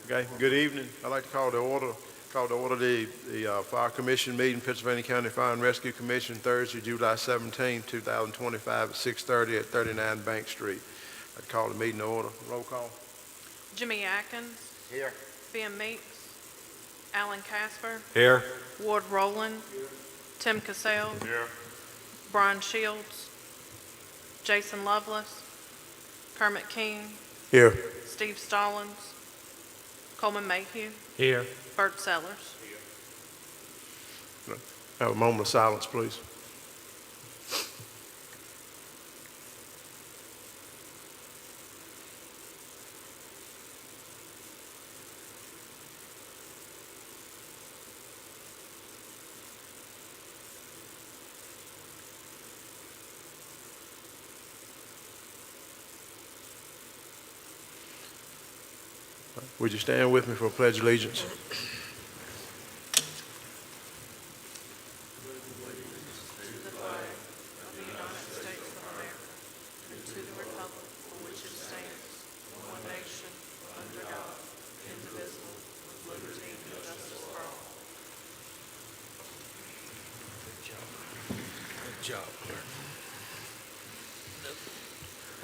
Okay, good evening. I'd like to call to order the Fire Commission meeting, Pennsylvania County Fire and Rescue Commission, Thursday, July 17, 2025, at 6:30 at 39 Bank Street. I'd call the meeting to order. Roll call. Jimmy Atkins. Here. Ben Meeks. Alan Casper. Here. Ward Rowland. Tim Cassell. Here. Brian Shields. Jason Lovelace. Kermit King. Here. Steve Stallings. Coleman Mayhew. Here. Bert Sellers. Have a moment of silence, please. Would you stand with me for a pledge of allegiance?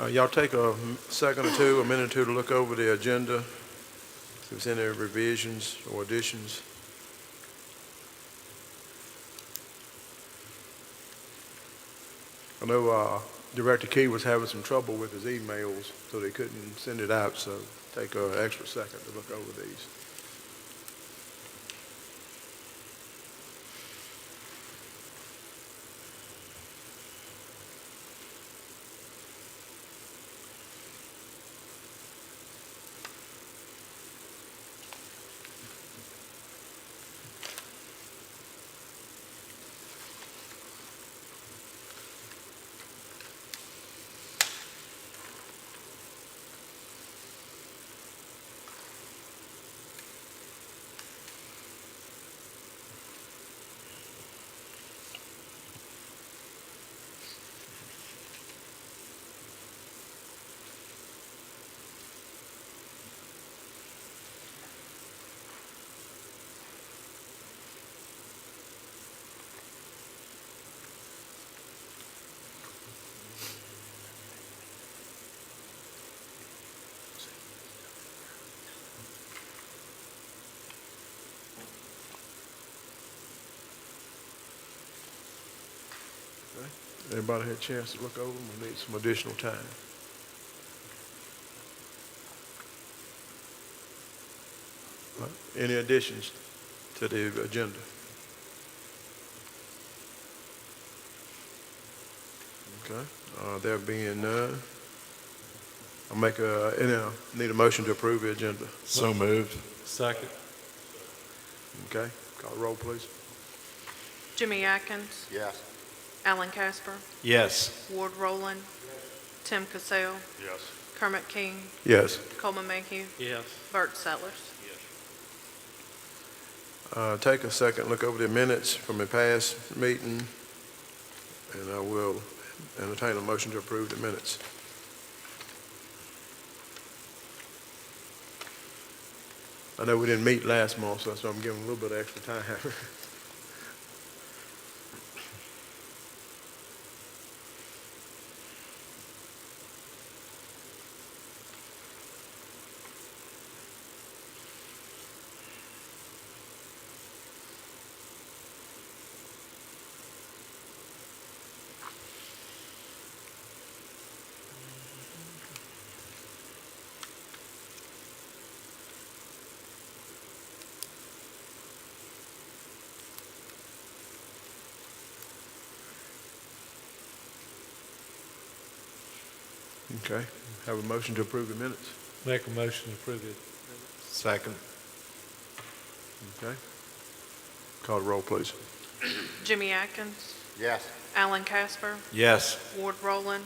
Y'all take a second or two, a minute or two to look over the agenda, if there's any revisions or additions. I know Director Key was having some trouble with his emails, so they couldn't send it out, so take an extra second to look over these. Everybody had a chance to look over them? We need some additional time. Any additions to the agenda? Okay, there being none, I'll make need a motion to approve the agenda. So moved. Second. Okay, call the roll, please. Jimmy Atkins. Yes. Alan Casper. Yes. Ward Rowland. Tim Cassell. Yes. Kermit King. Yes. Coleman Mayhew. Yes. Bert Sellers. Take a second, look over the minutes from the past meeting, and I will entertain a motion to approve the minutes. I know we didn't meet last month, so that's why I'm giving a little bit of extra time. Okay, have a motion to approve the minutes. Make a motion to approve it. Second. Okay. Call the roll, please. Jimmy Atkins. Yes. Alan Casper. Yes. Ward Rowland.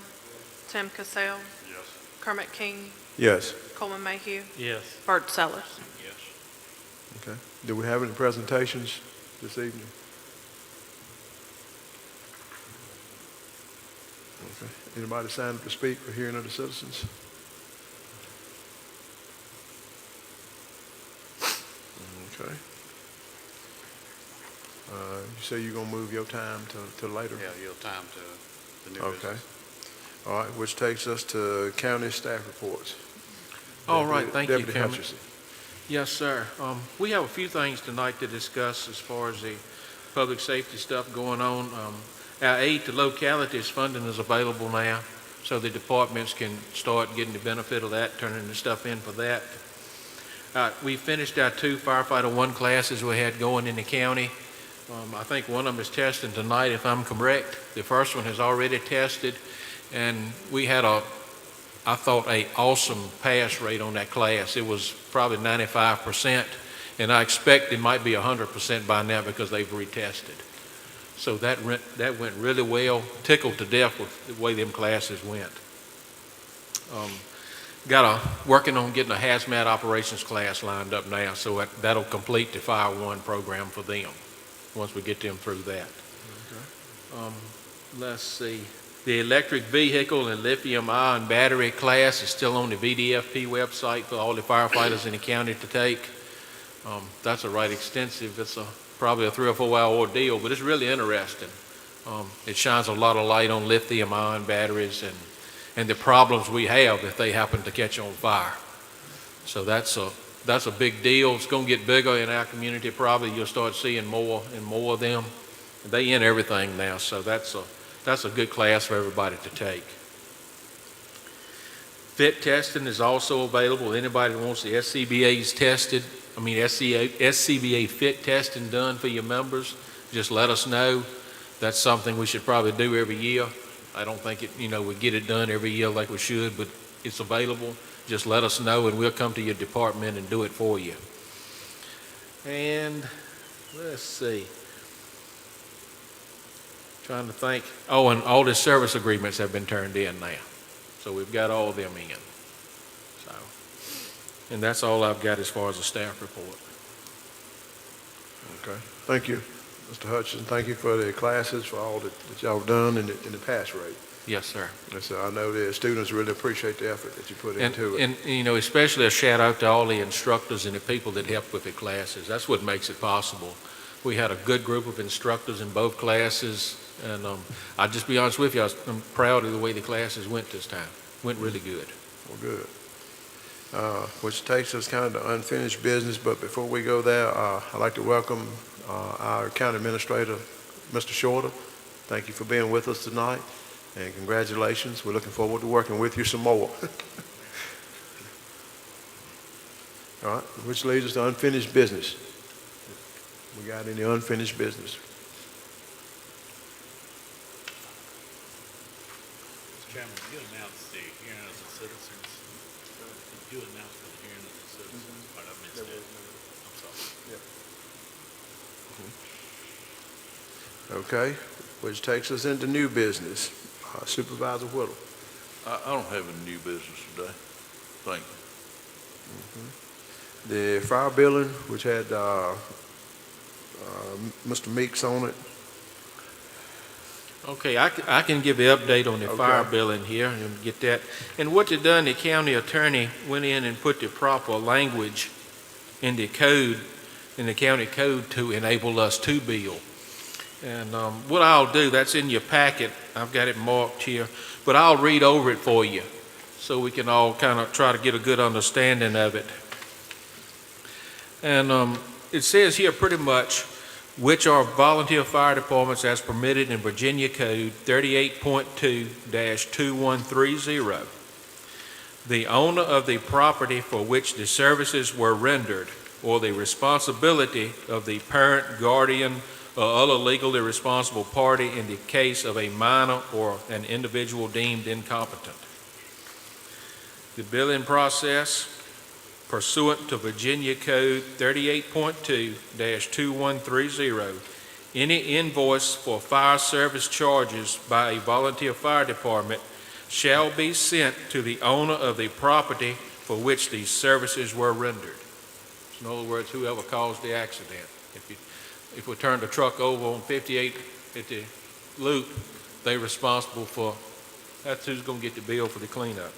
Tim Cassell. Yes. Kermit King. Yes. Coleman Mayhew. Yes. Bert Sellers. Yes. Okay. Do we have any presentations this evening? Okay. Anybody sign up to speak for hearing of the citizens? You say you're gonna move your time to later? Yeah, yield time to the new Okay. business. All right, which takes us to county staff reports. All right, thank you, Deputy Chairman. Hutchinson. Yes, sir. We have a few things tonight to discuss as far as the public safety stuff going on. Our aid to localities funding is available now, so the departments can start getting the benefit of that, turning the stuff in for that. We finished our 2 firefighter 1 classes we had going in the county. I think one of them is testing tonight, if I'm correct. The first one has already tested, and we had I thought, an awesome pass rate on that class. It was probably 95%, and I expect it might be 100% by now because they've retested. So that went really well. Tickled to death with the way them classes went. Working on getting a hazmat operations class lined up now, so that'll complete the Fire One program for them once we get them through that. Okay. Let's see. The electric vehicle and lithium-ion battery class is still on the VDFP website for all the firefighters in the county to take. That's a right extensive. It's probably a 3 or 4 hour ordeal, but it's really interesting. It shines a lot of light on lithium-ion batteries and the problems we have if they happen to catch on fire. So that's a big deal. It's going to get bigger in our community. Probably you'll start seeing more and more of them. They in everything now, so that's a good class for everybody to take. Fit testing is also available. Anybody that wants the SCBA fit testing done for your members, just let us know. That's something we should probably do every year. I don't think we get it done every year like we should, but it's available. Just let us know and we'll come to your department and do it for you. And let's see. Trying to think. Oh, and all the service agreements have been turned in now. So we've got all of them in. So, and that's all I've got as far as a staff report. Okay. Thank you, Mr. Hutchinson. Thank you for the classes, for all that y'all have done and the pass rate. Yes, sir. Yes, sir. I know the students really appreciate the effort that you put into it. And especially a shout out to all the instructors and the people that helped with the classes. That's what makes it possible. We had a good group of instructors in both classes. And I'll just be honest with you, I'm proud of the way the classes went this time. Went really good. Well, good. Which takes us kind of to unfinished business, but before we go there, I'd like to welcome our county administrator, Mr. Shorter. Thank you for being with us tonight, and congratulations. We're looking forward to working with you some more. All right, which leads us to unfinished business. We got any unfinished business? Chairman, you announced the hearing of the citizens. You announced the hearing of the citizens, but I missed it. I'm sorry. Okay, which takes us into new business. Supervisor Whittle. I don't have any new business today. Thank you. The fire billing, which had Mr. Meeks on it. Okay, I can give the update on the fire Okay. bill in here and get that. And what you done, the county attorney went in and put the proper language in the code, in the county code to enable us to bill. And what I'll do, that's in your packet. I've got it marked here, but I'll read over it for you so we can all kind of try to get a good understanding of it. And it says here pretty much, which are volunteer fire departments as permitted in Virginia Code 38.2-2130. The owner of the property for which the services were rendered, or the responsibility of the parent, guardian, or other legally responsible party in the case of a minor or an individual deemed incompetent. The billing process pursuant to Virginia Code 38.2-2130, any invoice for fire service charges by a volunteer fire department shall be sent to the owner of the property for which these services were rendered. In other words, whoever caused the accident. If we turn the truck over on 58 at the loop, they're responsible for, that's who's going to get the bill for the cleanup.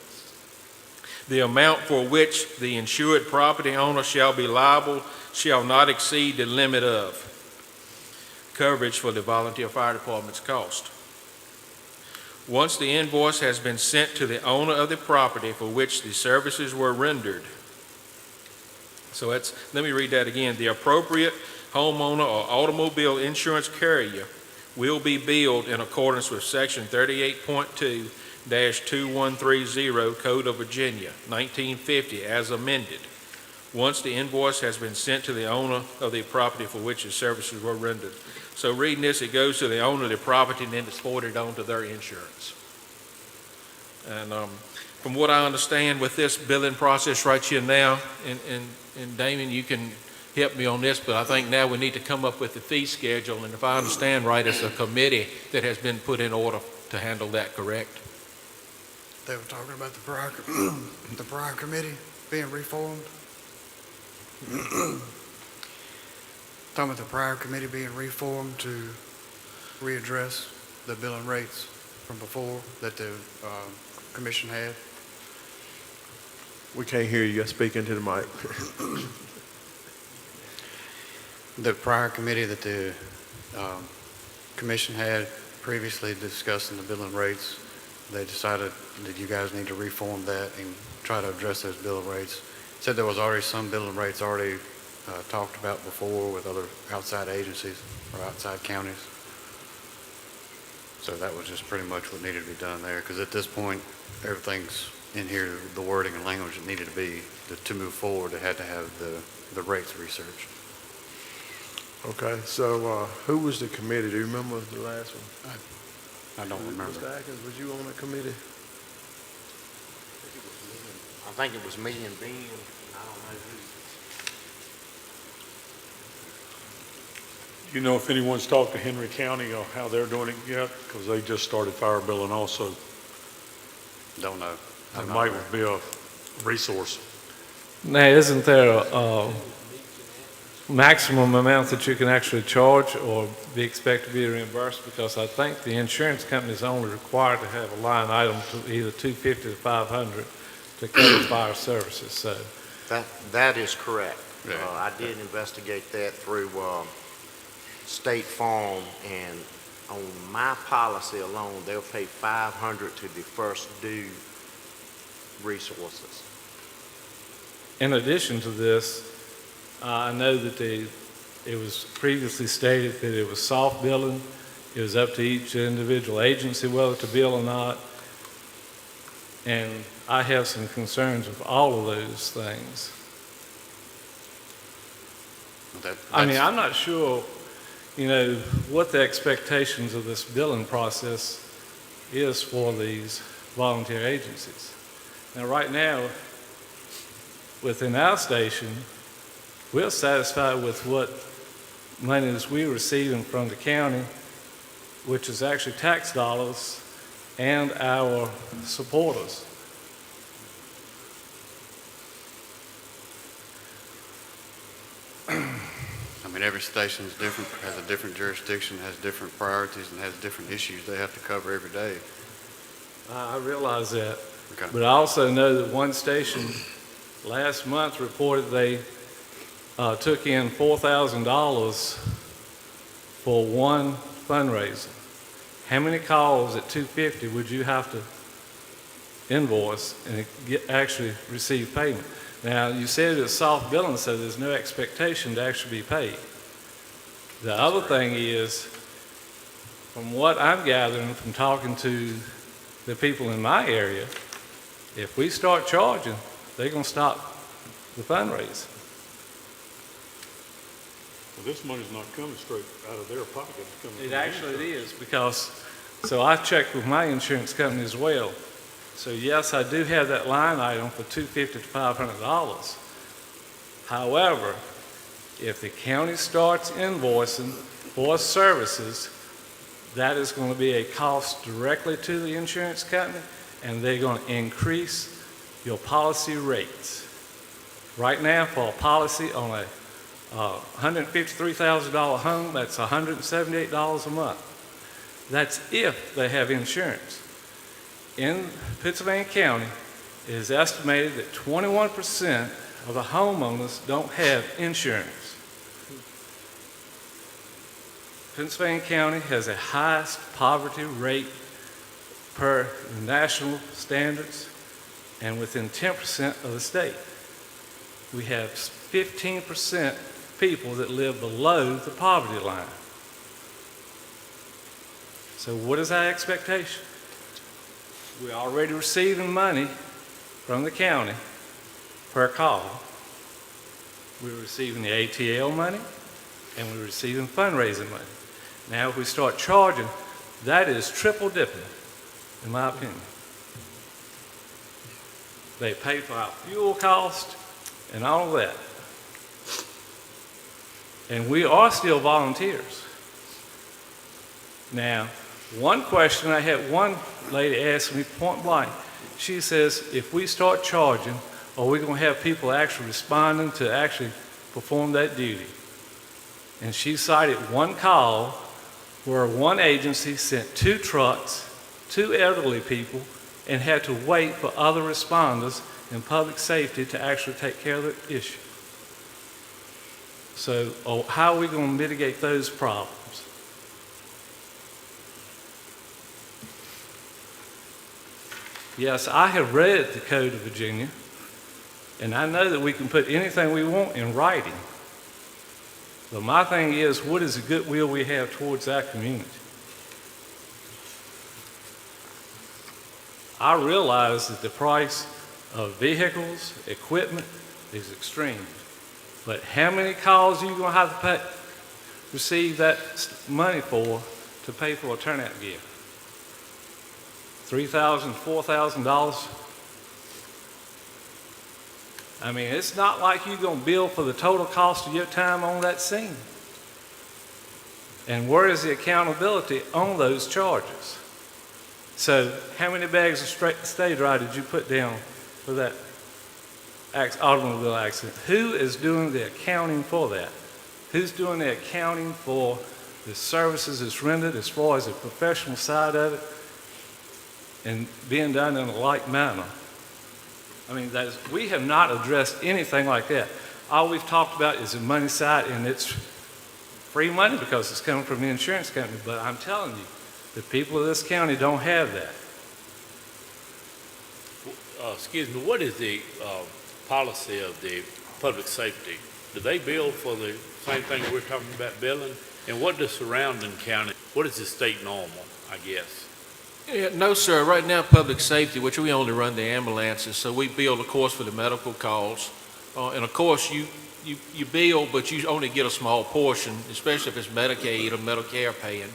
The amount for which the insured property owner shall be liable shall not exceed the limit of. coverage for the volunteer fire department's cost. Once the invoice has been sent to the owner of the property for which the services were rendered. So let me read that again. The appropriate homeowner or automobile insurance carrier will be billed in accordance with Section 38.2-2130 Code of Virginia, 1950, as amended, once the invoice has been sent to the owner of the property for which the services were rendered. So reading this, it goes to the owner of the property and then it's forwarded on to their insurance. And from what I understand with this billing process right here now, and Damon, you can help me on this, but I think now we need to come up with the fee schedule, and if I understand right, it's a committee that has been put in order to handle that, correct? They were talking about the prior committee being reformed. Talking about the prior committee being reformed to readdress the billing rates from before that the commission had. We can't hear you. Speak into the mic. The prior committee that the commission had previously discussing the billing rates, they decided that you guys need to reform that and try to address those billing rates. Said there was already some billing rates already talked about before with other outside agencies or outside counties. So that was just pretty much what needed to be done there, because at this point, everything's in here, the wording and language that needed to be, to move forward, it had to have the rates researched. Okay, so who was the committee? Do you remember the last one? I don't remember. Mr. Atkins, was you on the committee? I think it was me and Ben, and I don't know who. You know if anyone's talked to Henry County or how they're doing it yet? Because they just started fire billing also. Don't know. That might be a resource. Now, isn't there a maximum amount that you can actually charge or be expected to be reimbursed? Because I think the insurance company is only required to have a line item to either $250 to $500 to cover fire services. So That is correct. Yeah. I did investigate that through State Farm, and on my policy alone, they'll pay $500 to the first due resources. in addition to this, I know that it was previously stated that it was soft billing. It was up to each individual agency whether to bill or not. And I have some concerns with all of those things. I mean, I'm not sure, what the expectations of this billing process is for these volunteer agencies. Now, right now, within our station, we're satisfied with what monies we're receiving from the county, which is actually tax dollars, and our supporters. I mean, every station is different, has a different jurisdiction, has different priorities, and has different issues they have to cover every day. I realize that. Okay. But I also know that one station last month reported they took in $4,000 for one fundraiser. How many calls at $250 would you have to invoice and actually receive payment? Now, you said it's soft billing, so there's no expectation to actually be paid. The other thing is, from what I'm gathering from talking to the people in my area, if we start charging, they're going to stop the fundraising. Well, this money's not coming straight out of their pocket. It's coming It from the actually insurance. is, because, so I checked with my insurance company as well. So yes, I do have that line item for $250 to $500. However, if the county starts invoicing for services, that is going to be a cost directly to the insurance company, and they're going to increase your policy rates. Right now, for a policy on a $153,000 home, that's $178 a month. That's if they have insurance. In Pennsylvania County, it is estimated that 21% of the homeowners don't have insurance. Pennsylvania County has the highest poverty rate per national standards and within 10% of the state. We have 15% people that live below the poverty line. So what is our expectation? We're already receiving money from the county per call. We're receiving the ATL money and we're receiving fundraising money. Now if we start charging, that is triple dipping, in my opinion. They pay for our fuel cost and all of that. And we are still volunteers. Now, one question I had, one lady asked me point blank. She says, if we start charging, are we going to have people actually responding to actually perform that duty? And she cited one call where one agency sent 2 trucks, 2 elderly people, and had to wait for other responders in public safety to actually take care of the issue. So how are we going to mitigate those problems? Yes, I have read the Code of Virginia, and I know that we can put anything we want in writing. But my thing is, what is the goodwill we have towards our community? I realize that the price of vehicles, equipment is extreme. But how many calls are you going to have to receive that money for to pay for a turnout gear? $3,000, $4,000? I mean, it's not like you're going to bill for the total cost of your time on that scene. And where is the accountability on those charges? So how many bags of stay dry did you put down for that automobile accident? Who is doing the accounting for that? Who's doing the accounting for the services that's rendered as far as the professional side of it and being done in a like manner? I mean, we have not addressed anything like that. All we've talked about is the money side, and it's free money because it's coming from the insurance company. But I'm telling you, the people of this county don't have that. Excuse me, what is the policy of the public safety? Do they bill for the same thing we're talking about billing? And what does surrounding county, what is the state normal, I guess? Yeah, no, sir. Right now, public safety, which we only run the ambulances, so we bill, of course, for the medical calls. And of course, you bill, but you only get a small portion, especially if it's Medicaid or Medicare paying.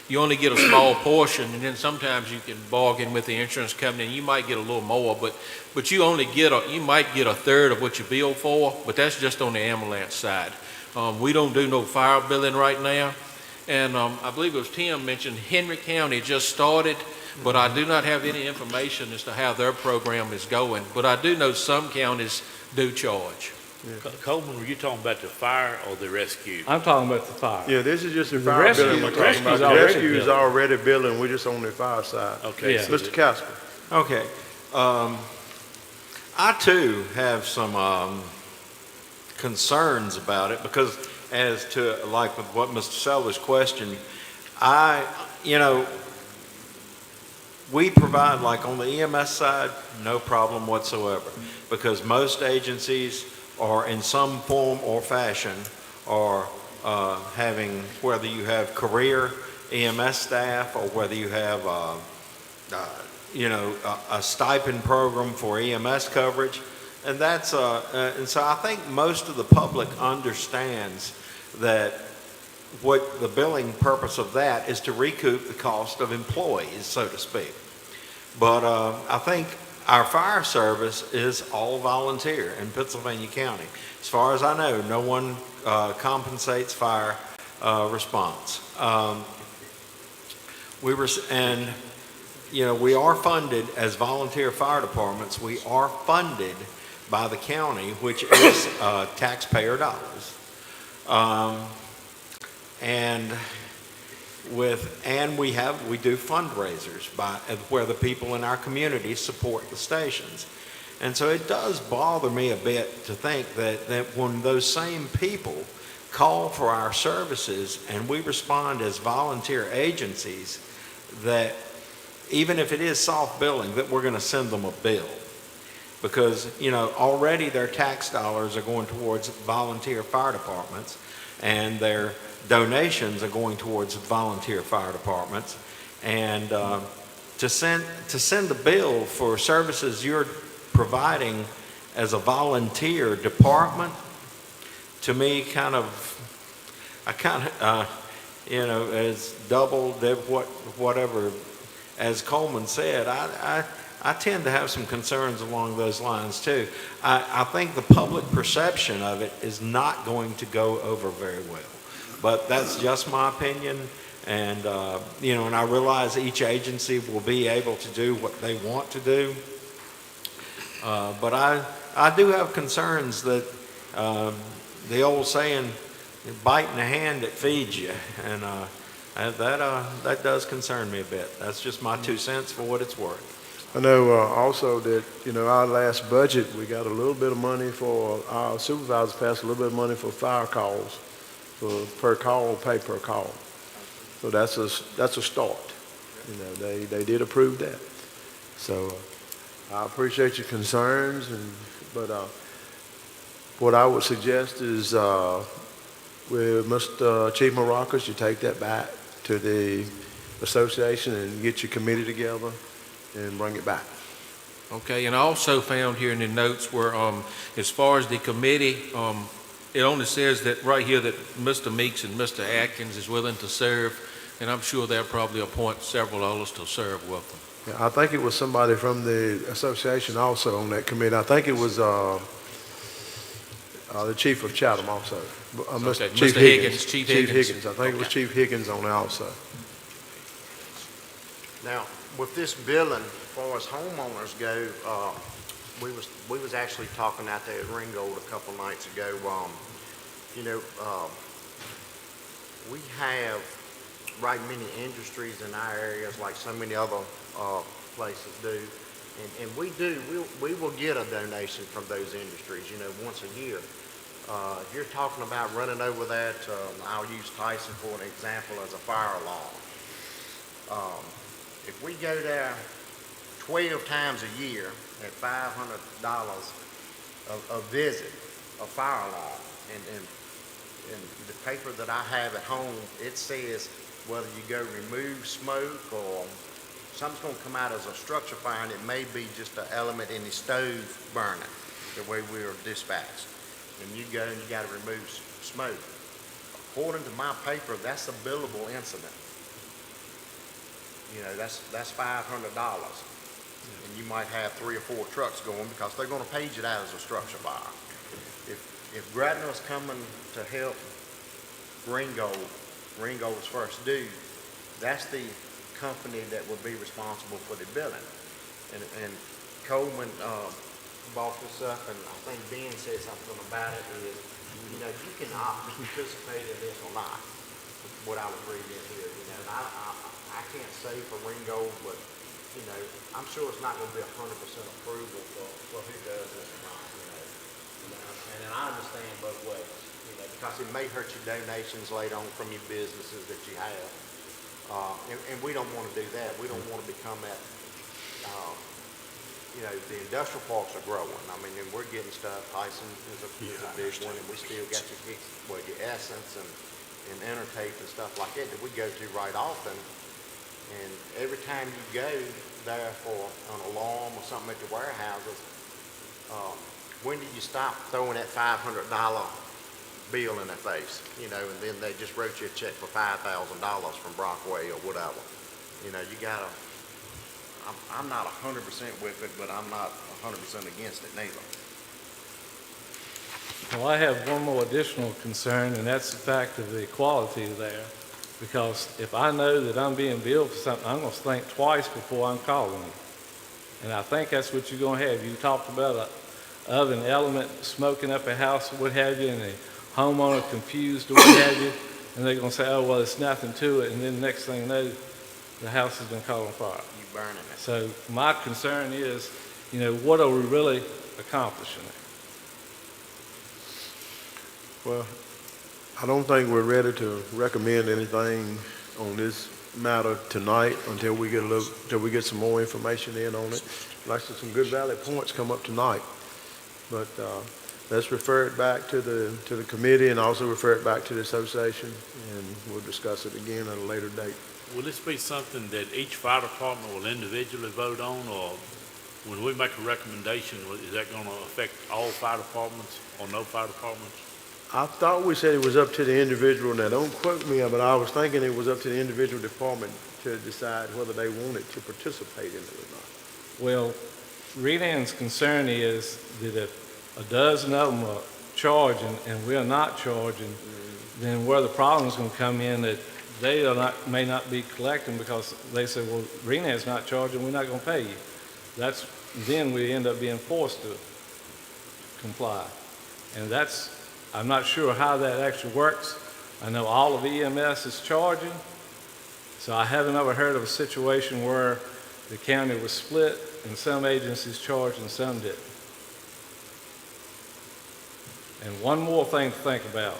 You only get a small portion, and then sometimes you can bargain with the insurance company, and you might get a little more, but you only get you might get a third of what you bill for, but that's just on the ambulance side. We don't do no fire billing right now, and I believe it was Tim mentioned Henry County just started, but I do not have any information as to how their program is going, but I do know some counties do charge. Coleman, were you talking about the fire or the rescue? I'm talking about the fire. Yeah, this is just the The fire rescue- billing we're talking rescue's about. The already rescue is billing. already billing, we're just on the fire side. Okay. Yeah. so Mr. Casper? Okay. I too have some concerns about it because as to, like with what Mr. Sellers questioned, we provide, like on the EMS side, no problem whatsoever because most agencies are in some form or fashion are having, whether you have career EMS staff or whether you have a stipend program for EMS coverage, and that's and so I think most of the public understands that what the billing purpose of that is to recoup the cost of employees, so to speak. But I think our fire service is all volunteer in Pennsylvania County. As far as I know, no one compensates fire response. We are funded as volunteer fire departments. We are funded by the county, which is taxpayer dollars. We do fundraisers where the people in our community support the stations. And so it does bother me a bit to think that when those same people call for our services and we respond as volunteer agencies, that even if it is soft billing, that we're going to send them a bill. Because, already their tax dollars are going towards volunteer fire departments, and their donations are going towards volunteer fire departments. And to send a bill for services you're providing as a volunteer department, to me, as double, whatever, as Coleman said, I tend to have some concerns along those lines too. I think the public perception of it is not going to go over very well. But that's just my opinion. And, and I realize each agency will be able to do what they want to do. But I do have concerns that the old saying, biting the hand that feeds you. And that does concern me a bit. That's just my 2 cents for what it's worth. I know also that, our last budget, we got a little bit of money for, our supervisors passed a little bit of money for fire calls, for per call, pay per call. So that's a start. They did approve that. So I appreciate your concerns, but what I would suggest is with Mr. Chief Maracas, you take that back to the association and get your committee together and bring it back. Okay, and I also found here in the notes where, as far as the committee, it only says that right here that Mr. Meeks and Mr. Atkins is willing to serve, and I'm sure they'll probably appoint several others to serve with them. Yeah, I think it was somebody from the association also on that committee. I think it was the chief of Chatham also. Okay, Chief Mr. Higgins, Chief Higgins. I think it was Chief Higgins on there also. Now, with this billing, as far as homeowners go, we was actually talking out there at Ringgold a couple nights ago. We have right many industries in our areas like so many other places do, and we will get a donation from those industries, once a year. If you're talking about running over that, I'll use Tyson for an example as a fire alarm. If we go there 12 times a year at $500 a visit, a fire alarm, and the paper that I have at home, it says whether you go remove smoke or something's going to come out as a structure fire, and it may be just an element in the stove burning, the way we are dispatched. And you go and you got to remove smoke. According to my paper, that's a billable incident. That's $500. And you might have 3 or 4 trucks going because they're going to page it out as a structure fire. If Gratner's coming to help Ringgold's first due, that's the company that will be responsible for the billing. And Coleman brought this up, and I think Ben said something about it, is, you can opt to participate in this or not, what I was reading here, and I can't say for Ringgold, but, I'm sure it's not going to be 100% approval for who does this or not, and I understand both ways, because it may hurt your donations later on from your businesses that you have, and we don't want to do that. We don't want to become that, the industrial parks are growing. I mean, and we're getting stuff. Tyson is a big one, and we still got your Essence and Intertape and stuff like that we go to right often. And every time you go there for an alarm or something at the warehouses, when do you stop throwing that $500 bill in their face? And then they just wrote you a check for $5,000 from Brockway or whatever. You gotta, I'm not 100% with it, but I'm not 100% against it neither. Well, I have one more additional concern, and that's the fact of the equality there. Because if I know that I'm being billed for something, I'm going to think twice before I'm calling you. And I think that's what you're going to have. You talked about an oven element smoking up a house or what have you, and the homeowner confused or what have you, and they're going to say, oh, well, it's nothing to it. And then the next thing you know, the house has been caught on fire. You burning it. So my concern is, what are we really accomplishing? Well, I don't think we're ready to recommend anything on this matter tonight until we get some more information in on it. Like I said, some good valid points come up tonight. But, let's refer it back to the committee and also refer it back to the association, and we'll discuss it again at a later date. Will this be something that each fire department will individually vote on, or when we make a recommendation, is that going to affect all fire departments or no fire departments? I thought we said it was up to the individual. Now, don't quote me, but I was thinking it was up to the individual department to decide whether they wanted to participate in it or not. Well, Renan's concern is that if a dozen of them are charging and we're not charging, then where the problem's going to come in that they may not be collecting because they say, well, Renan's not charging, we're not going to pay you. Then we end up being forced to comply. And I'm not sure how that actually works. I know all of EMS is charging, so I haven't ever heard of a situation where the county was split and some agencies charged and some didn't. And one more thing to think about.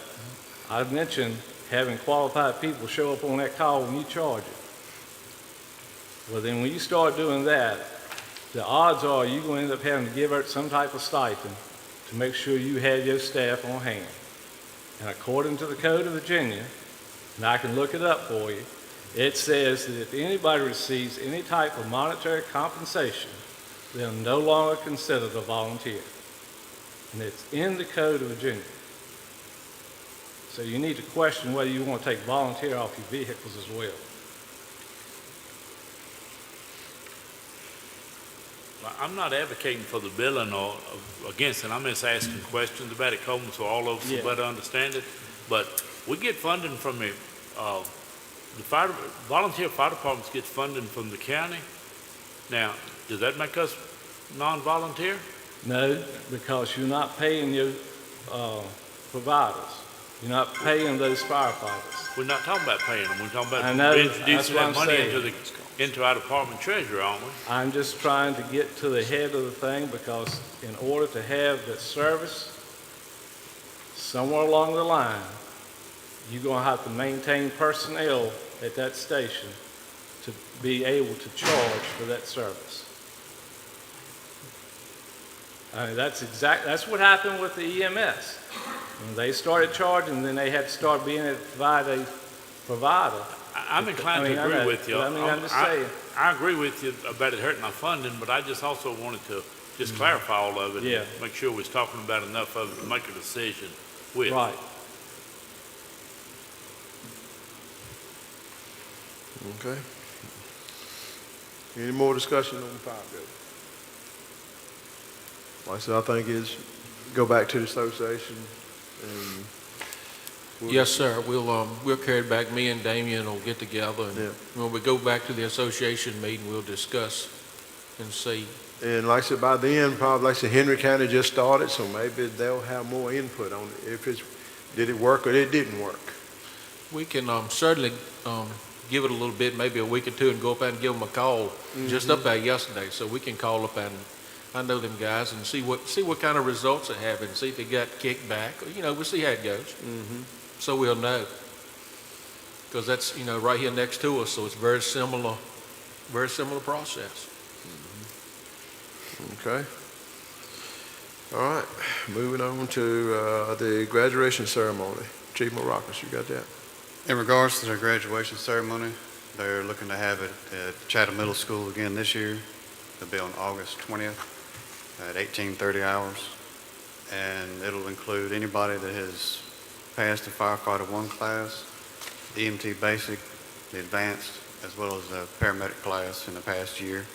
I mentioned having qualified people show up on that call when you charge it. Well, then when you start doing that, the odds are you're going to end up having to give out some type of stipend to make sure you have your staff on hand. And according to the Code of Virginia, and I can look it up for you, it says that if anybody receives any type of monetary compensation, they're no longer considered a volunteer. And it's in the Code of Virginia. So you need to question whether you want to take volunteer off your vehicles as well. I'm not advocating for the billing or against it. I'm just asking questions about it, Coleman, so all of us will better understand it. But we get funding from the volunteer fire departments get funding from the county. Now, does that make us non-volunteer? No, because you're not paying your providers. You're not paying those firefighters. We're not talking about paying them. We're talking about I know, that's introducing what that I'm money saying. into our department treasurer, aren't we? I'm just trying to get to the head of the thing because in order to have that service, somewhere along the line, you're going to have to maintain personnel at that station to be able to charge for that service. I mean, that's what happened with the EMS. When they started charging, then they had to start being able to provide a provider. I'm inclined to agree with you. I'm just saying. I agree with you about it hurting our funding, but I just also wanted to just clarify all of it. Yeah. And make sure we're talking about enough of it to make a decision with. Right. Okay. Any more discussion on the fire bill? Like I said, I think is go back to the association and Yes, sir. We'll carry it back. Me and Damien will get together, and when we go back to the association meeting, we'll discuss and see. And like I said, by then, probably, like I said, Henry County just started, so maybe they'll have more input on it, if did it work or it didn't work. We can certainly give it a little bit, maybe a week or two, and go up and give them a call. Just up there yesterday, so we can call up and I know them guys and see what kind of results they have and see if they got kickback. We'll see how it goes. So we'll know, because that's right here next to us, so it's very similar process. Okay. All right. Moving on to the graduation ceremony. Chief Maracas, you got that? In regards to their graduation ceremony, they're looking to have it at Chatham Middle School again this year. It'll be on August 20th at 18:30 hours. And it'll include anybody that has passed the Firefighter 1 class, the EMT Basic, the Advanced, as well as the paramedic class in the past year.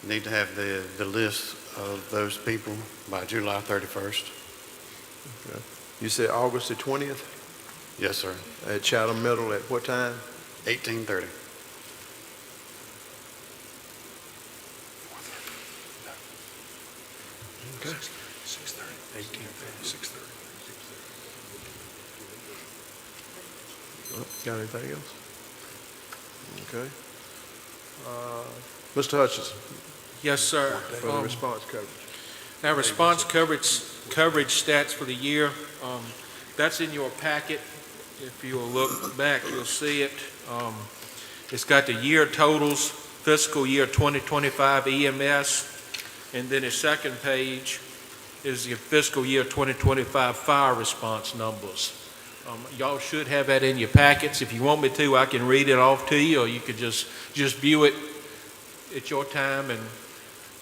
Need to have the list of those people by July 31st. Okay. You said August the 20th Yes, sir. at Chatham Middle at what time? 18:30. Okay. 6:30. Got anything else? Okay. Mr. Hutchinson, Yes, sir. for the response coverage. Now, response coverage stats for the year, That's in your packet. If you'll look back, you'll see it. It's got the year totals, fiscal year 2025 EMS, and then the second page is the fiscal year 2025 fire response numbers. Y'all should have that in your packets. If you want me to, I can read it off to you, or you could just view it at your time.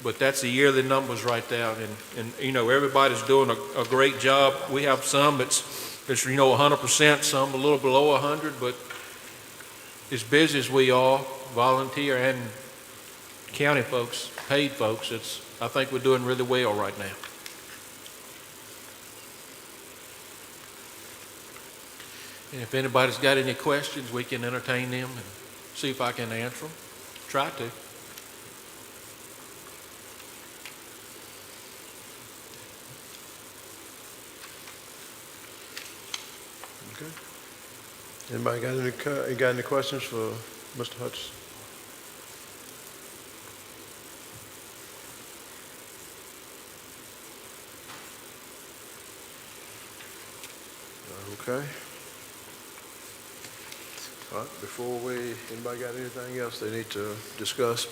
But that's the yearly numbers right there, and you know, everybody's doing a great job. We have some that's 100%, some a little below 100, but as busy as we are, volunteer and county folks, paid folks, I think we're doing really well right now. And if anybody's got any questions, we can entertain them and see if I can answer them. Try to. Okay. Anybody got any questions for Mr. Hutchison? Okay. All right, anybody got anything else they need to discuss?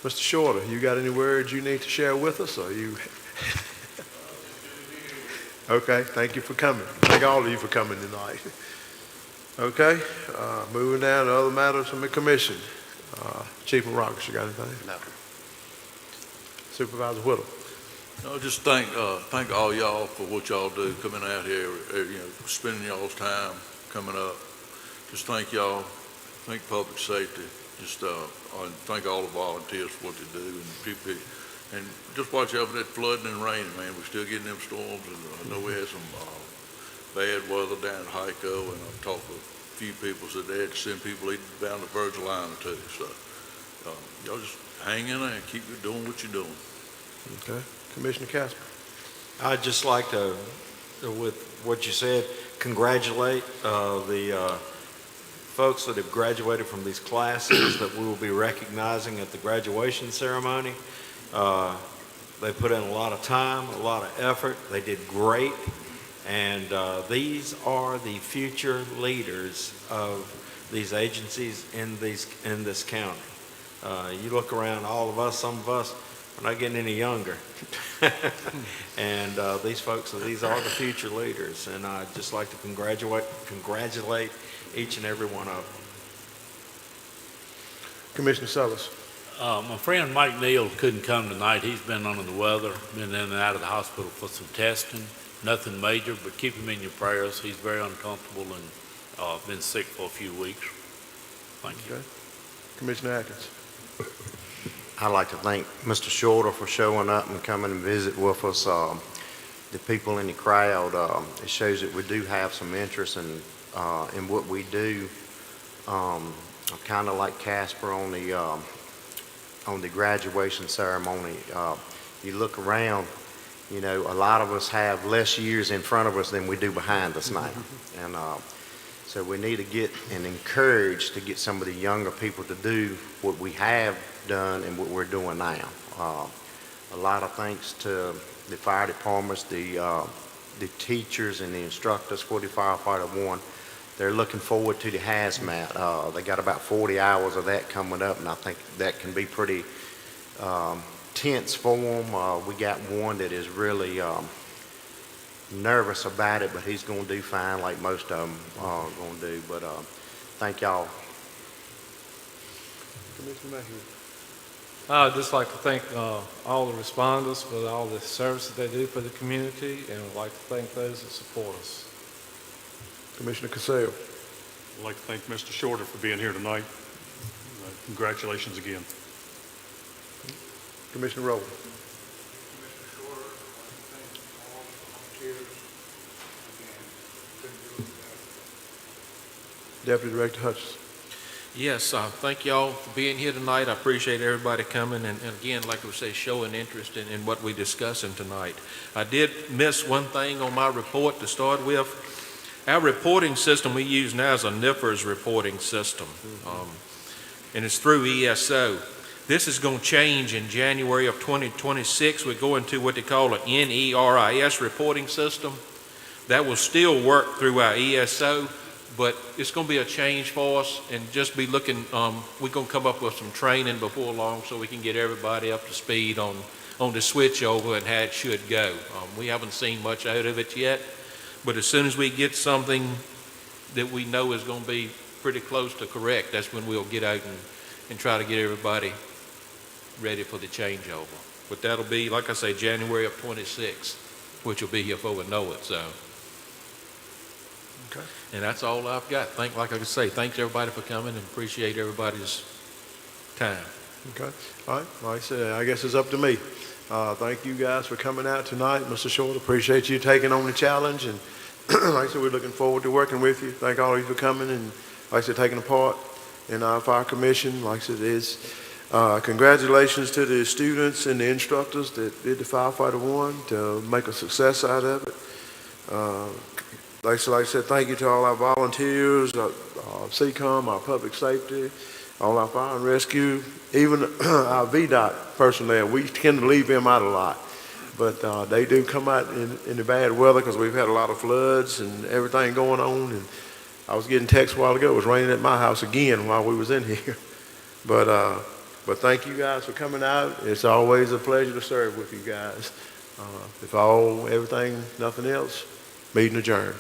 Mr. Shorter, you got any words you need to share with us, or you? Okay, thank you for coming. Thank all of you for coming tonight. Okay, moving down to other matters from the commission. Chief Maracas, you got anything? No. Supervisor Whittle. No, just thank all y'all for what y'all do, coming out here, spending y'all's time coming up. Just thank y'all, thank public safety, and thank all the volunteers for what they do, and just watch out for that flooding and raining, man. We're still getting them storms, and I know we had some bad weather down at Hyco, and I've talked to a few people, said they had to send people even down to Virgil Island too. So y'all just hang in there and keep doing what you're doing. Okay. Commissioner Casper. I'd just like to, with what you said, congratulate the folks that have graduated from these classes that we will be recognizing at the graduation ceremony. They put in a lot of time, a lot of effort. They did great. And these are the future leaders of these agencies in this county. You look around, all of us, some of us, we're not getting any younger. And these folks, these are the future leaders. And I'd just like to congratulate each and every one of them. Commissioner Sellers. My friend Mike Neal couldn't come tonight. He's been under the weather, been in and out of the hospital for some testing. Nothing major, but keep him in your prayers. He's very uncomfortable and been sick for a few weeks. Thank you. Okay. Commissioner Atkins. I'd like to thank Mr. Shorter for showing up and coming and visit with us. The people in the crowd, it shows that we do have some interest in what we do. I'm kind of like Casper on the graduation ceremony. You look around, you know, a lot of us have less years in front of us than we do behind us now. And so we need to get and encourage to get some of the younger people to do what we have done and what we're doing now. A lot of thanks to the fire departments, the teachers and the instructors for the Firefighter 1. They're looking forward to the hazmat. They got about 40 hours of that coming up, and I think that can be pretty tense for them. We got one that is really nervous about it, but he's going to do fine like most of them are going to do. But thank y'all. Commissioner Mayhew. I'd just like to thank all the responders for all the services they do for the community, and I'd like to thank those that support us. Commissioner Cassell. I'd like to thank Mr. Shorter for being here tonight. Congratulations again. Commissioner Rowland. Deputy Director Hutchison. Yes, thank y'all for being here tonight. I appreciate everybody coming, and again, like we say, showing interest in what we're discussing tonight. I did miss one thing on my report to start with. Our reporting system we use now is a NIFRS reporting system, and it's through ESO. This is going to change in January of 2026. We're going to what they call an NERIS reporting system. That will still work through our ESO, but it's going to be a change for us, and just be looking, we're going to come up with some training before long so we can get everybody up to speed on the switch over and how it should go. We haven't seen much out of it yet, but as soon as we get something that we know is going to be pretty close to correct, that's when we'll get out and try to get everybody ready for the changeover. But that'll be, like I say, January of 26, which will be here before we know it, so. Okay. And that's all I've got. Like I say, thanks everybody for coming, and appreciate everybody's time. Okay. All right. Like I said, I guess it's up to me. Thank you guys for coming out tonight. Mr. Short, appreciate you taking on the challenge. And like I said, we're looking forward to working with you. Thank all of you for coming and, like I said, taking a part in our fire commission. Like I said, congratulations to the students and the instructors that did the Firefighter 1 to make a success out of it. Like I said, thank you to all our volunteers, CCOM, our public safety, all our fire and rescue, even our VDOT personnel. We tend to leave them out a lot, but they do come out in the bad weather because we've had a lot of floods and everything going on. And I was getting texts a while ago. It was raining at my house again while we was in here. But thank you guys for coming out. It's always a pleasure to serve with you guys. If everything, nothing else, meeting adjourned.